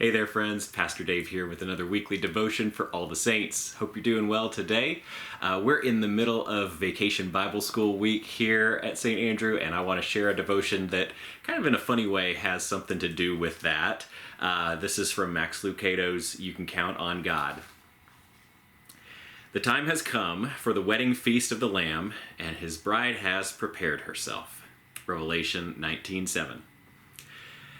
Hey there, friends. Pastor Dave here with another weekly devotion for all the saints. Hope you're doing well today. We're in the middle of Vacation Bible School week here at St. Andrew, and I want to share a devotion that kind of in a funny way has something to do with that. This is from Max Lucado's You Can Count on God. The time has come for the wedding feast of the Lamb, and his bride has prepared herself. Revelation 19:7.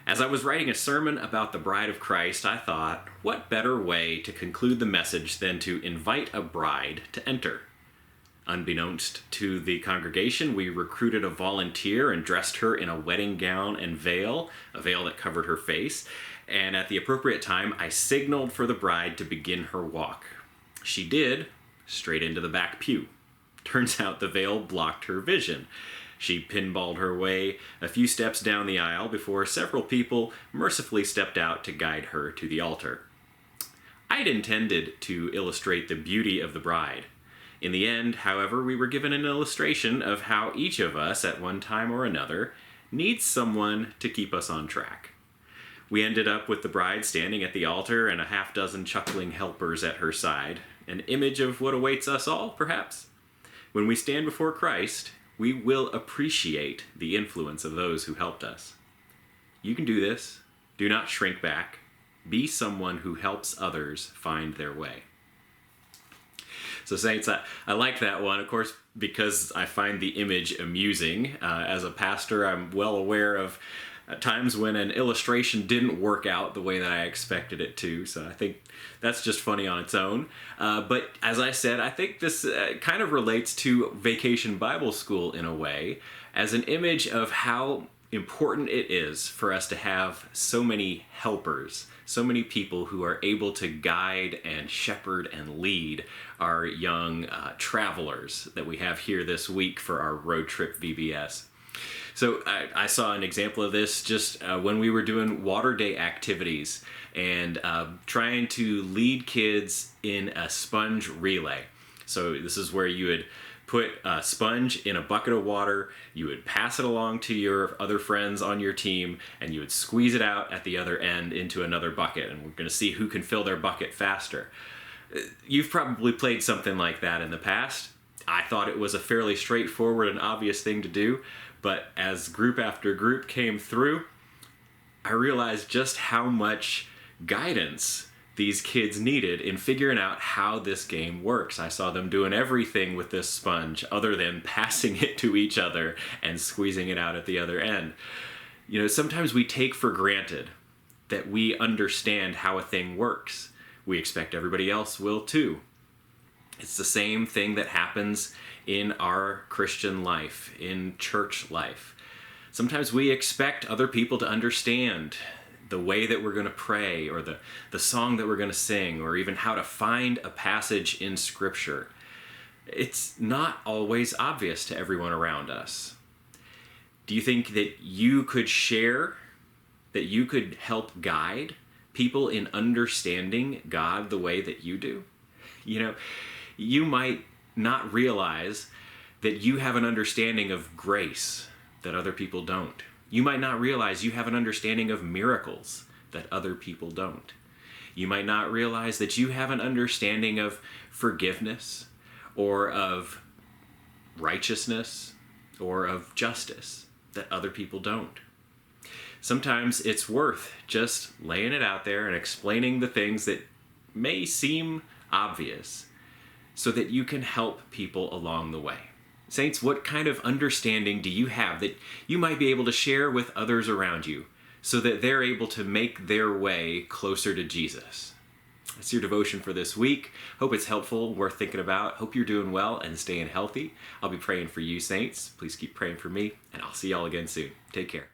As I was writing a sermon about the bride of Christ, I thought, what better way to conclude the message than to invite a bride to enter? Unbeknownst to the congregation, we recruited a volunteer and dressed her in a wedding gown and veil, a veil that covered her face, and at the appropriate time, I signaled for the bride to begin her walk. She did, straight into the back pew. Turns out the veil blocked her vision. She pinballed her way a few steps down the aisle before several people mercifully stepped out to guide her to the altar. I'd intended to illustrate the beauty of the bride. In the end, however, we were given an illustration of how each of us, at one time or another, needs someone to keep us on track. We ended up with the bride standing at the altar and a half-dozen chuckling helpers at her side, an image of what awaits us all, perhaps. When we stand before Christ, we will appreciate the influence of those who helped us. You can do this. Do not shrink back. Be someone who helps others find their way. So saints, I like that one, of course, because I find the image amusing. As a pastor, I'm well aware of times when an illustration didn't work out the way that I expected it to, so I think that's just funny on its own. But as I said, I think this kind of relates to Vacation Bible School in a way, as an image of how important it is for us to have so many helpers, so many people who are able to guide and shepherd and lead our young travelers that we have here this week for our Road Trip VBS. So I saw an example of this just when we were doing water day activities and trying to lead kids in a sponge relay. So this is where you would put a sponge in a bucket of water, you would pass it along to your other friends on your team, and you would squeeze it out at the other end into another bucket, and we're going to see who can fill their bucket faster. You've probably played something like that in the past. I thought it was a fairly straightforward and obvious thing to do, but as group after group came through, I realized just how much guidance these kids needed in figuring out how this game works. I saw them doing everything with this sponge other than passing it to each other and squeezing it out at the other end. You know, sometimes we take for granted that we understand how a thing works. We expect everybody else will too. It's the same thing that happens in our Christian life, in church life. Sometimes we expect other people to understand the way that we're going to pray, or the song that we're going to sing, or even how to find a passage in Scripture. It's not always obvious to everyone around us. Do you think that you could share, that you could help guide people in understanding God the way that you do? You know, you might not realize that you have an understanding of grace that other people don't. You might not realize you have an understanding of miracles that other people don't. You might not realize that you have an understanding of forgiveness, or of righteousness, or of justice that other people don't. Sometimes it's worth just laying it out there and explaining the things that may seem obvious, so that you can help people along the way. Saints, what kind of understanding do you have that you might be able to share with others around you so that they're able to make their way closer to Jesus? That's your devotion for this week. Hope it's helpful, worth thinking about. Hope you're doing well and staying healthy. I'll be praying for you, saints. Please keep praying for me, and I'll see y'all again soon. Take care.